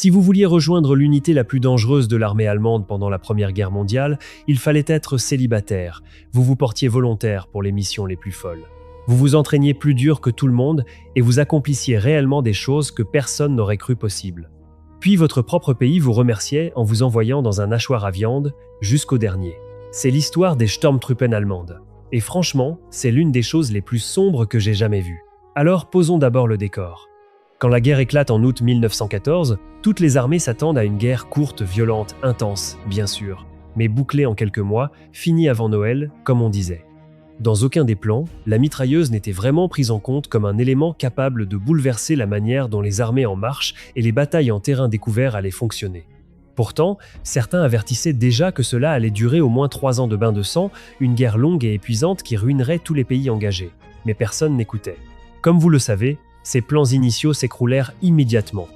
Si vous vouliez rejoindre l'unité la plus dangereuse de l'armée allemande pendant la Première Guerre mondiale, il fallait être célibataire. Vous vous portiez volontaire pour les missions les plus folles. Vous vous entraîniez plus dur que tout le monde et vous accomplissiez réellement des choses que personne n'aurait cru possibles. Puis votre propre pays vous remerciait en vous envoyant dans un hachoir à viande jusqu'au dernier. C'est l'histoire des Sturmtruppen allemandes. Et franchement, c'est l'une des choses les plus sombres que j'ai jamais vues. Alors posons d'abord le décor. Quand la guerre éclate en août 1914, toutes les armées s'attendent à une guerre courte, violente, intense, bien sûr, mais bouclée en quelques mois, finie avant Noël, comme on disait. Dans aucun des plans, la mitrailleuse n'était vraiment prise en compte comme un élément capable de bouleverser la manière dont les armées en marche et les batailles en terrain découvert allaient fonctionner. Pourtant, certains avertissaient déjà que cela allait durer au moins 3 ans de bain de sang, une guerre longue et épuisante qui ruinerait tous les pays engagés. Mais personne n'écoutait. Comme vous le savez, ces plans initiaux s'écroulèrent immédiatement.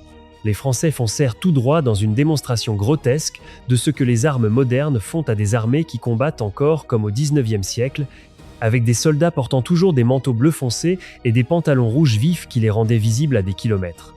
Les Français foncèrent tout droit dans une démonstration grotesque de ce que les armes modernes font à des armées qui combattent encore comme au XIXe siècle, avec des soldats portant toujours des manteaux bleu foncé et des pantalons rouges vifs qui les rendaient visibles à des kilomètres.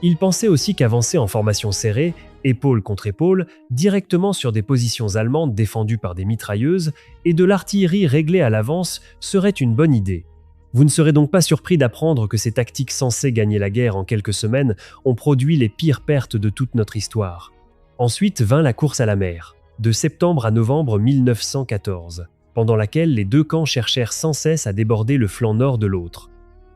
Ils pensaient aussi qu'avancer en formation serrée, épaule contre épaule, directement sur des positions allemandes défendues par des mitrailleuses et de l'artillerie réglée à l'avance serait une bonne idée. Vous ne serez donc pas surpris d'apprendre que ces tactiques censées gagner la guerre en quelques semaines ont produit les pires pertes de toute notre histoire. Ensuite vint la course à la mer, de septembre à novembre 1914, pendant laquelle les deux camps cherchèrent sans cesse à déborder le flanc nord de l'autre.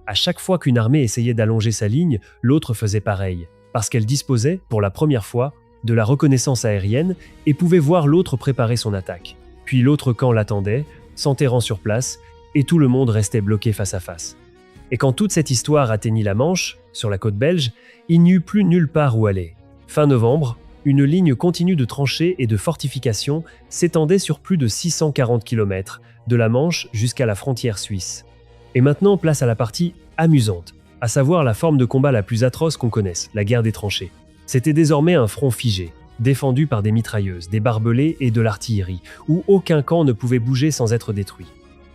À chaque fois qu'une armée essayait d'allonger sa ligne, l'autre faisait pareil, parce qu'elle disposait, pour la première fois, de la reconnaissance aérienne et pouvait voir l'autre préparer son attaque. Puis l'autre camp l'attendait, s'enterrant sur place, et tout le monde restait bloqué face à face. Et quand toute cette histoire atteignit la Manche, sur la côte belge, il n'y eut plus nulle part où aller. Fin novembre, une ligne continue de tranchées et de fortifications s'étendait sur plus de 640 km, de la Manche jusqu'à la frontière suisse. Et maintenant, place à la partie amusante, à savoir la forme de combat la plus atroce qu'on connaisse, la guerre des tranchées. C'était désormais un front figé, défendu par des mitrailleuses, des barbelés et de l'artillerie, où aucun camp ne pouvait bouger sans être détruit.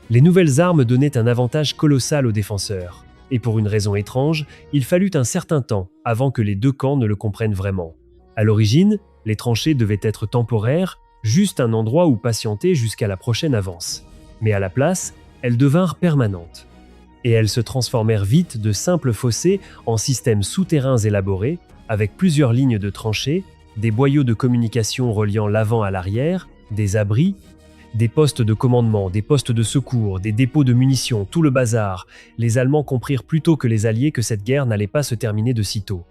Les nouvelles armes donnaient un avantage colossal aux défenseurs. Et pour une raison étrange, il fallut un certain temps avant que les deux camps ne le comprennent vraiment. À l'origine, les tranchées devaient être temporaires, juste un endroit où patienter jusqu'à la prochaine avance. Mais à la place, elles devinrent permanentes. Et elles se transformèrent vite de simples fossés en systèmes souterrains élaborés, avec plusieurs lignes de tranchées, des boyaux de communication reliant l'avant à l'arrière, des abris, des postes de commandement, des postes de secours, des dépôts de munitions, tout le bazar. Les Allemands comprirent plus tôt que les Alliés que cette guerre n'allait pas se terminer de sitôt.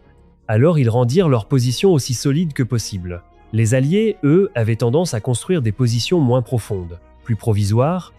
Alors ils rendirent leur position aussi solide que possible. Les Alliés, eux, avaient tendance à construire des positions moins profondes, plus provisoires,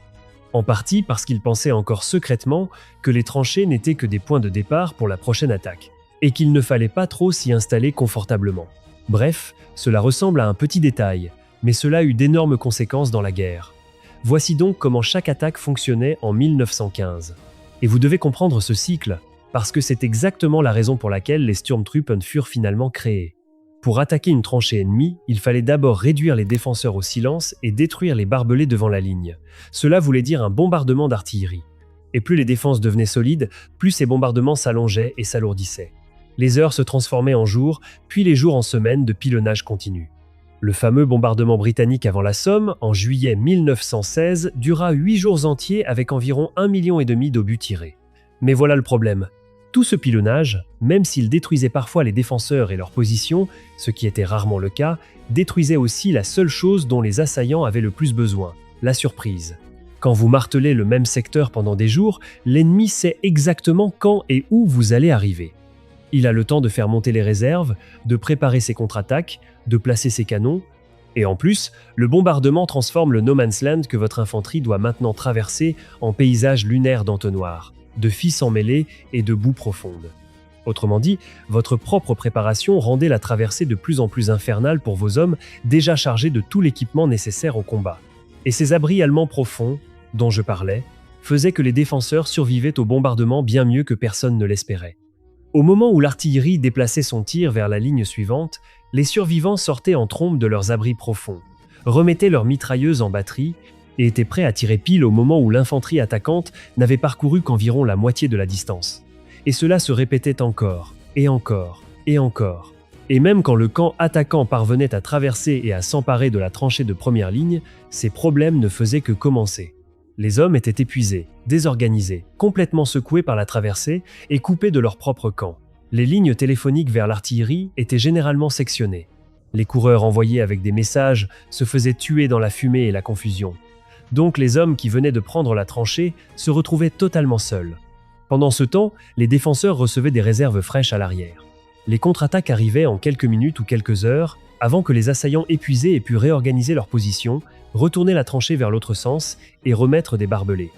en partie parce qu'ils pensaient encore secrètement que les tranchées n'étaient que des points de départ pour la prochaine attaque, et qu'il ne fallait pas trop s'y installer confortablement. Bref, cela ressemble à un petit détail, mais cela eut d'énormes conséquences dans la guerre. Voici donc comment chaque attaque fonctionnait en 1915. Et vous devez comprendre ce cycle, parce que c'est exactement la raison pour laquelle les Sturmtruppen furent finalement créés. Pour attaquer une tranchée ennemie, il fallait d'abord réduire les défenseurs au silence et détruire les barbelés devant la ligne. Cela voulait dire un bombardement d'artillerie. Et plus les défenses devenaient solides, plus ces bombardements s'allongeaient et s'alourdissaient. Les heures se transformaient en jours, puis les jours en semaines de pilonnage continu. Le fameux bombardement britannique avant la Somme, en juillet 1916, dura 8 jours entiers avec environ 1,5 million d'obus tirés. Mais voilà le problème. Tout ce pilonnage, même s'il détruisait parfois les défenseurs et leurs positions, ce qui était rarement le cas, détruisait aussi la seule chose dont les assaillants avaient le plus besoin, la surprise. Quand vous martelez le même secteur pendant des jours, l'ennemi sait exactement quand et où vous allez arriver. Il a le temps de faire monter les réserves, de préparer ses contre-attaques, de placer ses canons. Et en plus, le bombardement transforme le no man's land que votre infanterie doit maintenant traverser en paysage lunaire d'entonnoir, de fils emmêlés et de boue profonde. Autrement dit, votre propre préparation rendait la traversée de plus en plus infernale pour vos hommes déjà chargés de tout l'équipement nécessaire au combat. Et ces abris allemands profonds, dont je parlais, faisaient que les défenseurs survivaient au bombardement bien mieux que personne ne l'espérait. Au moment où l'artillerie déplaçait son tir vers la ligne suivante, les survivants sortaient en trombe de leurs abris profonds, remettaient leurs mitrailleuses en batterie et étaient prêts à tirer pile au moment où l'infanterie attaquante n'avait parcouru qu'environ la moitié de la distance. Et cela se répétait encore, et encore, et encore. Et même quand le camp attaquant parvenait à traverser et à s'emparer de la tranchée de première ligne, ces problèmes ne faisaient que commencer. Les hommes étaient épuisés, désorganisés, complètement secoués par la traversée et coupés de leur propre camp. Les lignes téléphoniques vers l'artillerie étaient généralement sectionnées. Les coureurs envoyés avec des messages se faisaient tuer dans la fumée et la confusion. Donc les hommes qui venaient de prendre la tranchée se retrouvaient totalement seuls. Pendant ce temps, les défenseurs recevaient des réserves fraîches à l'arrière. Les contre-attaques arrivaient en quelques minutes ou quelques heures, avant que les assaillants épuisés aient pu réorganiser leur position, retourner la tranchée vers l'autre sens et remettre des barbelés.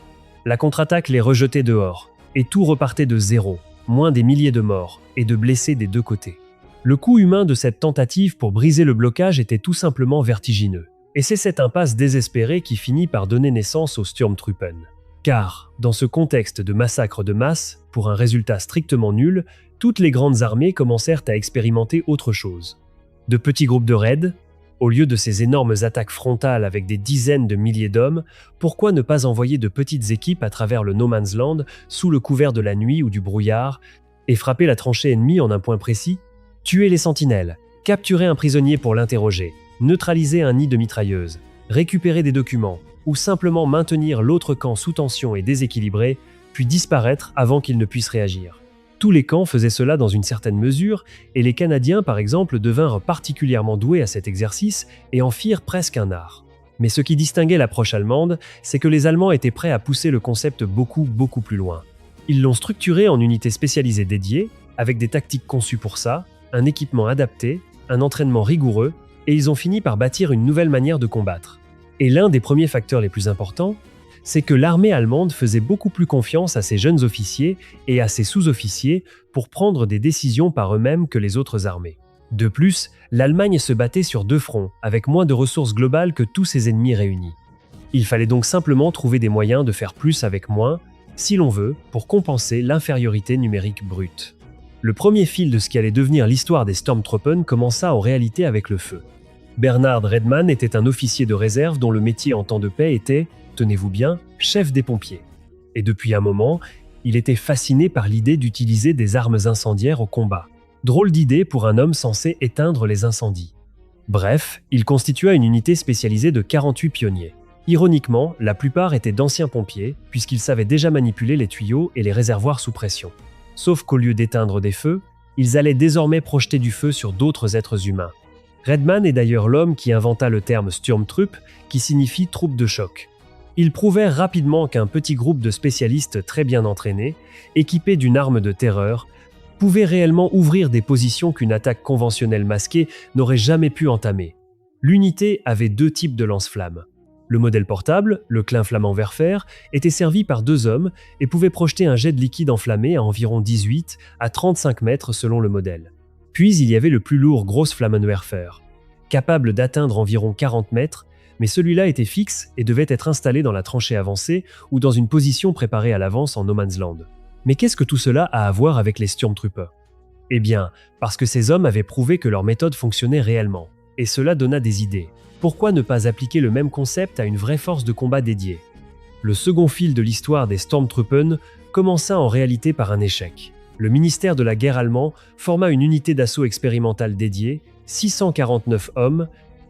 La contre-attaque les rejetait dehors, et tout repartait de zéro, moins des milliers de morts et de blessés des deux côtés. Le coût humain de cette tentative pour briser le blocage était tout simplement vertigineux. Et c'est cette impasse désespérée qui finit par donner naissance aux Sturmtruppen. Car, dans ce contexte de massacre de masse, pour un résultat strictement nul, toutes les grandes armées commencèrent à expérimenter autre chose. De petits groupes de raids, au lieu de ces énormes attaques frontales avec des dizaines de milliers d'hommes, pourquoi ne pas envoyer de petites équipes à travers le No Man's Land, sous le couvert de la nuit ou du brouillard, et frapper la tranchée ennemie en un point précis, tuer les sentinelles, capturer un prisonnier pour l'interroger, neutraliser un nid de mitrailleuses, récupérer des documents, ou simplement maintenir l'autre camp sous tension et déséquilibré, puis disparaître avant qu'il ne puisse réagir. Tous les camps faisaient cela dans une certaine mesure, et les Canadiens, par exemple, devinrent particulièrement doués à cet exercice et en firent presque un art. Mais ce qui distinguait l'approche allemande, c'est que les Allemands étaient prêts à pousser le concept beaucoup plus loin. Ils l'ont structuré en unités spécialisées dédiées, avec des tactiques conçues pour ça, un équipement adapté, un entraînement rigoureux, et ils ont fini par bâtir une nouvelle manière de combattre. Et l'un des premiers facteurs les plus importants, c'est que l'armée allemande faisait beaucoup plus confiance à ses jeunes officiers et à ses sous-officiers pour prendre des décisions par eux-mêmes que les autres armées. De plus, l'Allemagne se battait sur deux fronts, avec moins de ressources globales que tous ses ennemis réunis. Il fallait donc simplement trouver des moyens de faire plus avec moins, si l'on veut, pour compenser l'infériorité numérique brute. Le premier fil de ce qui allait devenir l'histoire des Sturmtruppen commença en réalité avec le feu. Bernhard Redmann était un officier de réserve dont le métier en temps de paix était, tenez-vous bien, chef des pompiers. Et depuis un moment, il était fasciné par l'idée d'utiliser des armes incendiaires au combat. Drôle d'idée pour un homme censé éteindre les incendies. Bref, il constitua une unité spécialisée de 48 pionniers. Ironiquement, la plupart étaient d'anciens pompiers, puisqu'ils savaient déjà manipuler les tuyaux et les réservoirs sous pression. Sauf qu'au lieu d'éteindre des feux, ils allaient désormais projeter du feu sur d'autres êtres humains. Redmann est d'ailleurs l'homme qui inventa le terme Sturmtrupp, qui signifie troupe de choc. Ils prouvèrent rapidement qu'un petit groupe de spécialistes très bien entraînés, équipés d'une arme de terreur, pouvait réellement ouvrir des positions qu'une attaque conventionnelle masquée n'aurait jamais pu entamer. L'unité avait deux types de lance-flammes. Le modèle portable, le clin flamand vert fer, était servi par deux hommes et pouvait projeter un jet de liquide enflammé à environ 18 à 35 mètres selon le modèle. Puis il y avait le plus lourd Großflammenwerfer, capable d'atteindre environ 40 mètres, mais celui-là était fixe et devait être installé dans la tranchée avancée ou dans une position préparée à l'avance en No Man's Land. Mais qu'est-ce que tout cela a à voir avec les Sturmtruppers ? Eh bien, parce que ces hommes avaient prouvé que leur méthode fonctionnait réellement, et cela donna des idées. Pourquoi ne pas appliquer le même concept à une vraie force de combat dédiée ? Le second fil de l'histoire des Sturmtruppen commença en réalité par un échec. Le ministère de la guerre allemand forma une unité d'assaut expérimentale dédiée, 649 hommes,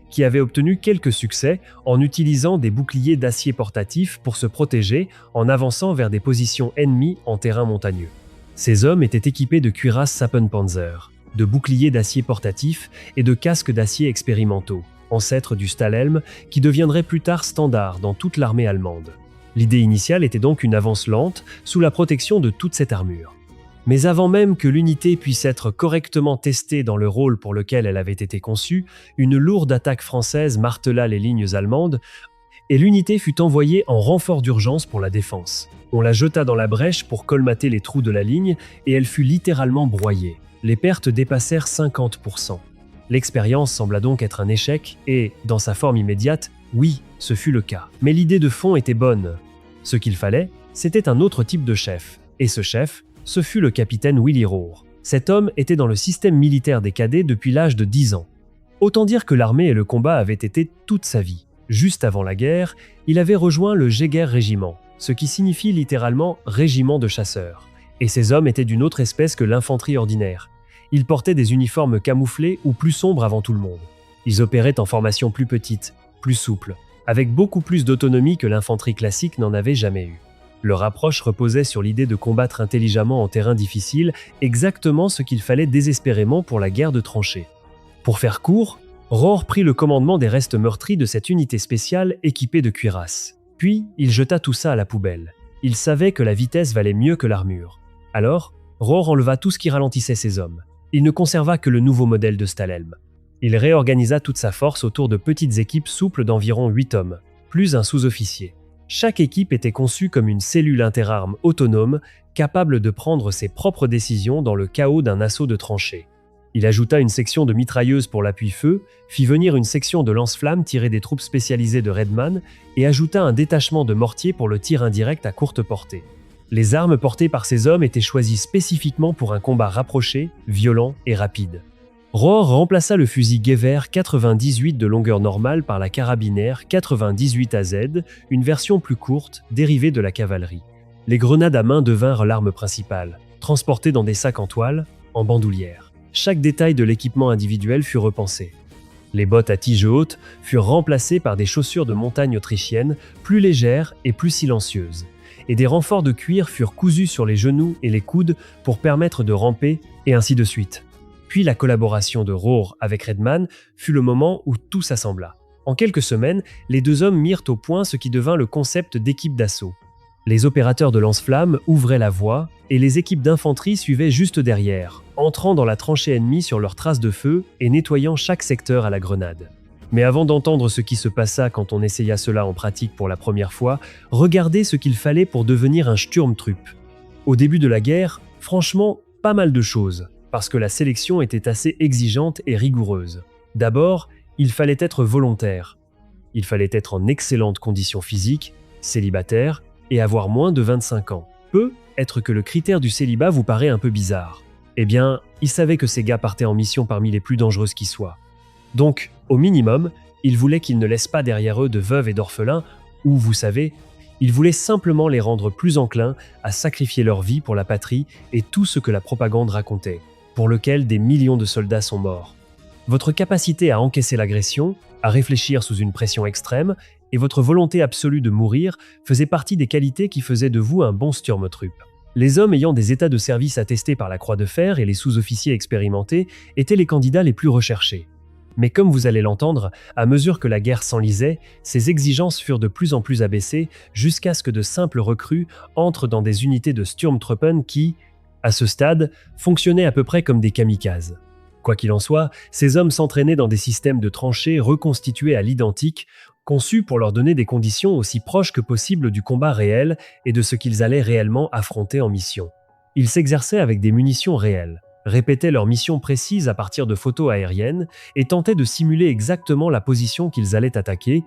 qui avait obtenu quelques succès en utilisant des boucliers d'acier portatifs pour se protéger en avançant vers des positions ennemies en terrain montagneux. Ces hommes étaient équipés de cuirasses Sappenpanzer, de boucliers d'acier portatifs et de casques d'acier expérimentaux, ancêtres du Stahlhelm, qui deviendrait plus tard standard dans toute l'armée allemande. L'idée initiale était donc une avance lente sous la protection de toute cette armure. Mais avant même que l'unité puisse être correctement testée dans le rôle pour lequel elle avait été conçue, une lourde attaque française martela les lignes allemandes et l'unité fut envoyée en renfort d'urgence pour la défense. On la jeta dans la brèche pour colmater les trous de la ligne et elle fut littéralement broyée. Les pertes dépassèrent 50%. L'expérience sembla donc être un échec et, dans sa forme immédiate, oui, ce fut le cas. Mais l'idée de fond était bonne. Ce qu'il fallait, c'était un autre type de chef. Et ce chef, ce fut le capitaine Willy Rohr. Cet homme était dans le système militaire des cadets depuis l'âge de 10 ans. Autant dire que l'armée et le combat avaient été toute sa vie. Juste avant la guerre, il avait rejoint le Jäger-Régiment, ce qui signifie littéralement « régiment de chasseurs ». Et ces hommes étaient d'une autre espèce que l'infanterie ordinaire. Ils portaient des uniformes camouflés ou plus sombres avant tout le monde. Ils opéraient en formation plus petite, plus souple, avec beaucoup plus d'autonomie que l'infanterie classique n'en avait jamais eu. Leur approche reposait sur l'idée de combattre intelligemment en terrain difficile, exactement ce qu'il fallait désespérément pour la guerre de tranchées. Pour faire court, Rohr prit le commandement des restes meurtris de cette unité spéciale équipée de cuirasses. Puis, il jeta tout ça à la poubelle. Il savait que la vitesse valait mieux que l'armure. Alors, Rohr enleva tout ce qui ralentissait ses hommes. Il ne conserva que le nouveau modèle de Stahlhelm. Il réorganisa toute sa force autour de petites équipes souples d'environ 8 hommes, plus un sous-officier. Chaque équipe était conçue comme une cellule interarmes autonome, capable de prendre ses propres décisions dans le chaos d'un assaut de tranchées. Il ajouta une section de mitrailleuses pour l'appui-feu, fit venir une section de lance-flammes tirée des troupes spécialisées de Redman et ajouta un détachement de mortiers pour le tir indirect à courte portée. Les armes portées par ces hommes étaient choisies spécifiquement pour un combat rapproché, violent et rapide. Rohr remplaça le fusil Gewehr 98 de longueur normale par la carabinaire 98 AZ, une version plus courte, dérivée de la cavalerie. Les grenades à main devinrent l'arme principale, transportées dans des sacs en toile, en bandoulière. Chaque détail de l'équipement individuel fut repensé. Les bottes à tiges hautes furent remplacées par des chaussures de montagne autrichiennes, plus légères et plus silencieuses. Et des renforts de cuir furent cousus sur les genoux et les coudes pour permettre de ramper, et ainsi de suite. Puis la collaboration de Rohr avec Redman fut le moment où tout s'assembla. En quelques semaines, les deux hommes mirent au point ce qui devint le concept d'équipe d'assaut. Les opérateurs de lance-flammes ouvraient la voie et les équipes d'infanterie suivaient juste derrière, entrant dans la tranchée ennemie sur leurs traces de feu et nettoyant chaque secteur à la grenade. Mais avant d'entendre ce qui se passa quand on essaya cela en pratique pour la première fois, regardez ce qu'il fallait pour devenir un Sturmtrupp. Au début de la guerre, franchement, pas mal de choses, parce que la sélection était assez exigeante et rigoureuse. D'abord, il fallait être volontaire. Il fallait être en excellentes conditions physiques, célibataire, et avoir moins de 25 ans. Peut être que le critère du célibat vous paraît un peu bizarre. Eh bien, il savait que ces gars partaient en mission parmi les plus dangereuses qui soient. Donc, au minimum, il voulait qu'ils ne laissent pas derrière eux de veuves et d'orphelins, ou, vous savez, il voulait simplement les rendre plus enclins à sacrifier leur vie pour la patrie et tout ce que la propagande racontait, pour lequel des millions de soldats sont morts. Votre capacité à encaisser l'agression, à réfléchir sous une pression extrême, et votre volonté absolue de mourir faisaient partie des qualités qui faisaient de vous un bon Sturmtrupp. Les hommes ayant des états de service attestés par la Croix de Fer et les sous-officiers expérimentés étaient les candidats les plus recherchés. Mais comme vous allez l'entendre, à mesure que la guerre s'enlisait, ces exigences furent de plus en plus abaissées jusqu'à ce que de simples recrues entrent dans des unités de Sturmtruppen qui, à ce stade, fonctionnaient à peu près comme des kamikazes. Quoi qu'il en soit, ces hommes s'entraînaient dans des systèmes de tranchées reconstitués à l'identique, conçus pour leur donner des conditions aussi proches que possible du combat réel et de ce qu'ils allaient réellement affronter en mission. Ils s'exerçaient avec des munitions réelles, répétaient leurs missions précises à partir de photos aériennes et tentaient de simuler exactement la position qu'ils allaient attaquer,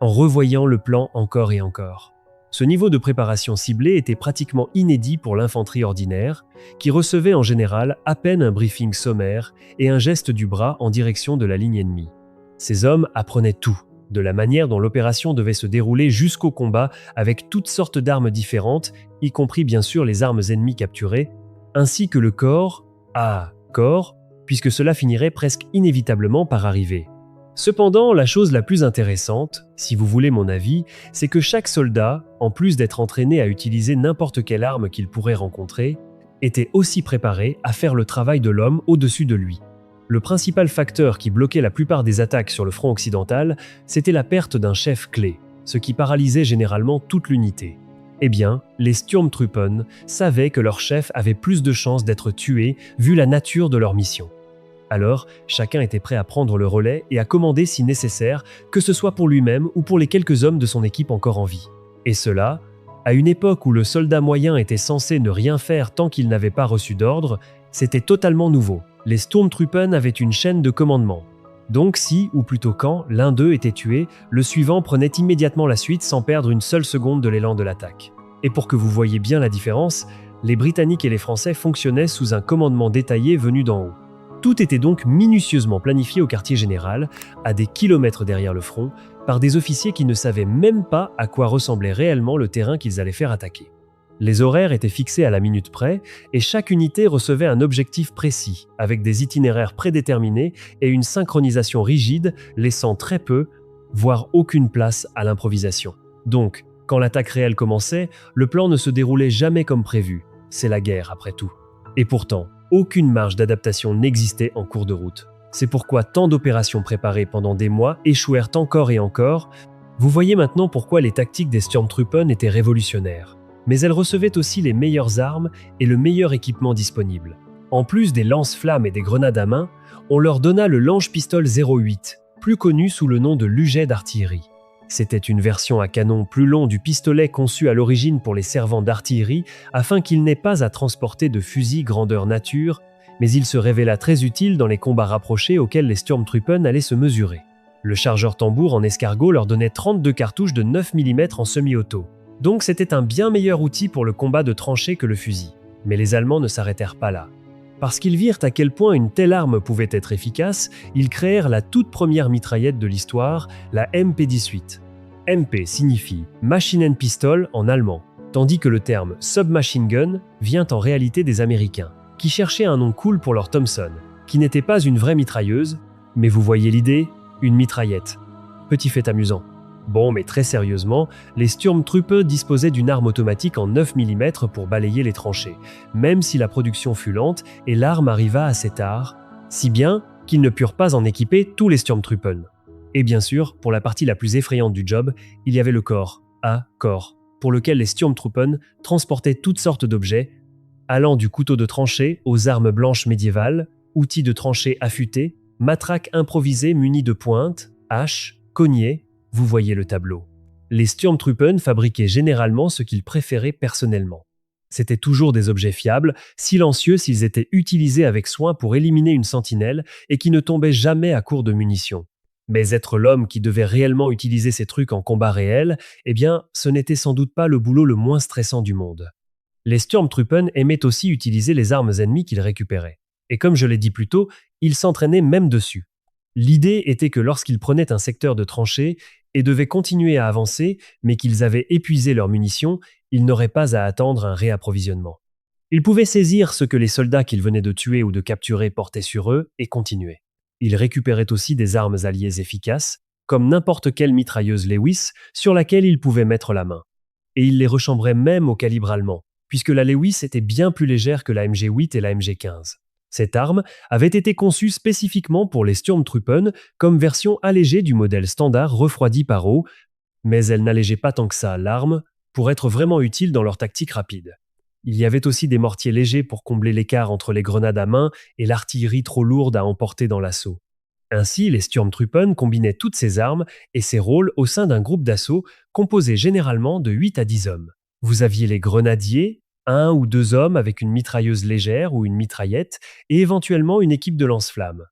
en revoyant le plan encore et encore. Ce niveau de préparation ciblée était pratiquement inédit pour l'infanterie ordinaire, qui recevait en général à peine un briefing sommaire et un geste du bras en direction de la ligne ennemie. Ces hommes apprenaient tout, de la manière dont l'opération devait se dérouler jusqu'au combat avec toutes sortes d'armes différentes, y compris bien sûr les armes ennemies capturées, ainsi que le corps, puisque cela finirait presque inévitablement par arriver. Cependant, la chose la plus intéressante, si vous voulez mon avis, c'est que chaque soldat, en plus d'être entraîné à utiliser n'importe quelle arme qu'il pourrait rencontrer, était aussi préparé à faire le travail de l'homme au-dessus de lui. Le principal facteur qui bloquait la plupart des attaques sur le front occidental, c'était la perte d'un chef clé, ce qui paralysait généralement toute l'unité. Eh bien, les Sturmtruppen savaient que leur chef avait plus de chances d'être tué vu la nature de leur mission. Alors, chacun était prêt à prendre le relais et à commander si nécessaire, que ce soit pour lui-même ou pour les quelques hommes de son équipe encore en vie. Et cela, à une époque où le soldat moyen était censé ne rien faire tant qu'il n'avait pas reçu d'ordre, c'était totalement nouveau. Les Sturmtruppen avaient une chaîne de commandement. Donc si, ou plutôt quand, l'un d'eux était tué, le suivant prenait immédiatement la suite sans perdre une seule seconde de l'élan de l'attaque. Et pour que vous voyiez bien la différence, les Britanniques et les Français fonctionnaient sous un commandement détaillé venu d'en haut. Tout était donc minutieusement planifié au quartier général, à des kilomètres derrière le front, par des officiers qui ne savaient même pas à quoi ressemblait réellement le terrain qu'ils allaient faire attaquer. Les horaires étaient fixés à la minute près et chaque unité recevait un objectif précis, avec des itinéraires prédéterminés et une synchronisation rigide, laissant très peu, voire aucune place à l'improvisation. Donc, quand l'attaque réelle commençait, le plan ne se déroulait jamais comme prévu. C'est la guerre, après tout. Et pourtant, aucune marge d'adaptation n'existait en cours de route. C'est pourquoi tant d'opérations préparées pendant des mois échouèrent encore et encore. Vous voyez maintenant pourquoi les tactiques des Sturmtruppen étaient révolutionnaires. Mais elles recevaient aussi les meilleures armes et le meilleur équipement disponible. En plus des lance-flammes et des grenades à main, on leur donna le lance-pistolet 08, plus connu sous le nom de Luget d'artillerie. C'était une version à canon plus long du pistolet conçu à l'origine pour les servants d'artillerie afin qu'il n'ait pas à transporter de fusils grandeur nature, mais il se révéla très utile dans les combats rapprochés auxquels les Sturmtruppen allaient se mesurer. Le chargeur tambour en escargot leur donnait 32 cartouches de 9 mm en semi-auto. Donc c'était un bien meilleur outil pour le combat de tranchées que le fusil. Mais les Allemands ne s'arrêtèrent pas là. Parce qu'ils virent à quel point une telle arme pouvait être efficace, ils créèrent la toute première mitraillette de l'histoire, la MP-18. MP signifie Machinen Pistol en allemand, tandis que le terme Submachine Gun vient en réalité des Américains, qui cherchaient un nom cool pour leur Thompson, qui n'était pas une vraie mitrailleuse, mais vous voyez l'idée, une mitraillette. Petit fait amusant. Bon, mais très sérieusement, les Sturmtruppe disposaient d'une arme automatique en 9 mm pour balayer les tranchées, même si la production fut lente et l'arme arriva assez tard, si bien qu'ils ne purent pas en équiper tous les Sturmtruppen. Et bien sûr, pour la partie la plus effrayante du job, il y avait le corps, corps, pour lequel les Sturmtruppen transportaient toutes sortes d'objets, allant du couteau de tranchée aux armes blanches médiévales, outils de tranchée affûtés, matraques improvisées munies de pointes, haches, cognets. Vous voyez le tableau. Les Sturmtruppen fabriquaient généralement ce qu'ils préféraient personnellement. C'étaient toujours des objets fiables, silencieux s'ils étaient utilisés avec soin pour éliminer une sentinelle et qui ne tombaient jamais à court de munitions. Mais être l'homme qui devait réellement utiliser ces trucs en combat réel, eh bien, ce n'était sans doute pas le boulot le moins stressant du monde. Les Sturmtruppen aimaient aussi utiliser les armes ennemies qu'ils récupéraient. Et comme je l'ai dit plus tôt, ils s'entraînaient même dessus. L'idée était que lorsqu'ils prenaient un secteur de tranchée et devaient continuer à avancer, mais qu'ils avaient épuisé leurs munitions, ils n'auraient pas à attendre un réapprovisionnement. Ils pouvaient saisir ce que les soldats qu'ils venaient de tuer ou de capturer portaient sur eux et continuer. Ils récupéraient aussi des armes alliées efficaces, comme n'importe quelle mitrailleuse Lewis sur laquelle ils pouvaient mettre la main. Et ils les rechambraient même au calibre allemand, puisque la Lewis était bien plus légère que la MG8 et la MG15. Cette arme avait été conçue spécifiquement pour les Sturmtruppen comme version allégée du modèle standard refroidi par eau, mais elle n'allégeait pas tant que ça l'arme pour être vraiment utile dans leur tactique rapide. Il y avait aussi des mortiers légers pour combler l'écart entre les grenades à main et l'artillerie trop lourde à emporter dans l'assaut. Ainsi, les Sturmtruppen combinaient toutes ces armes et ces rôles au sein d'un groupe d'assaut composé généralement de 8 à 10 hommes. Vous aviez les grenadiers, 1 ou 2 hommes avec une mitrailleuse légère ou une mitraillette et éventuellement une équipe de lance-flammes.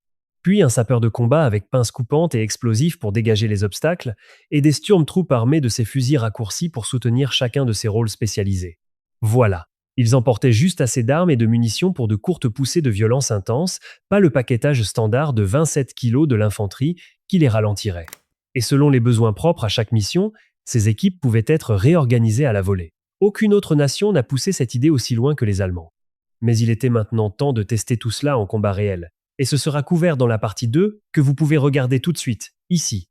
Puis un sapeur de combat avec pince coupante et explosif pour dégager les obstacles et des Sturmtrupp armés de ces fusils raccourcis pour soutenir chacun de ces rôles spécialisés. Voilà. Ils emportaient juste assez d'armes et de munitions pour de courtes poussées de violence intense, pas le paquetage standard de 27 kg de l'infanterie qui les ralentirait. Et selon les besoins propres à chaque mission, ces équipes pouvaient être réorganisées à la volée. Aucune autre nation n'a poussé cette idée aussi loin que les Allemands. Mais il était maintenant temps de tester tout cela en combat réel. Et ce sera couvert dans la partie 2 que vous pouvez regarder tout de suite, ici.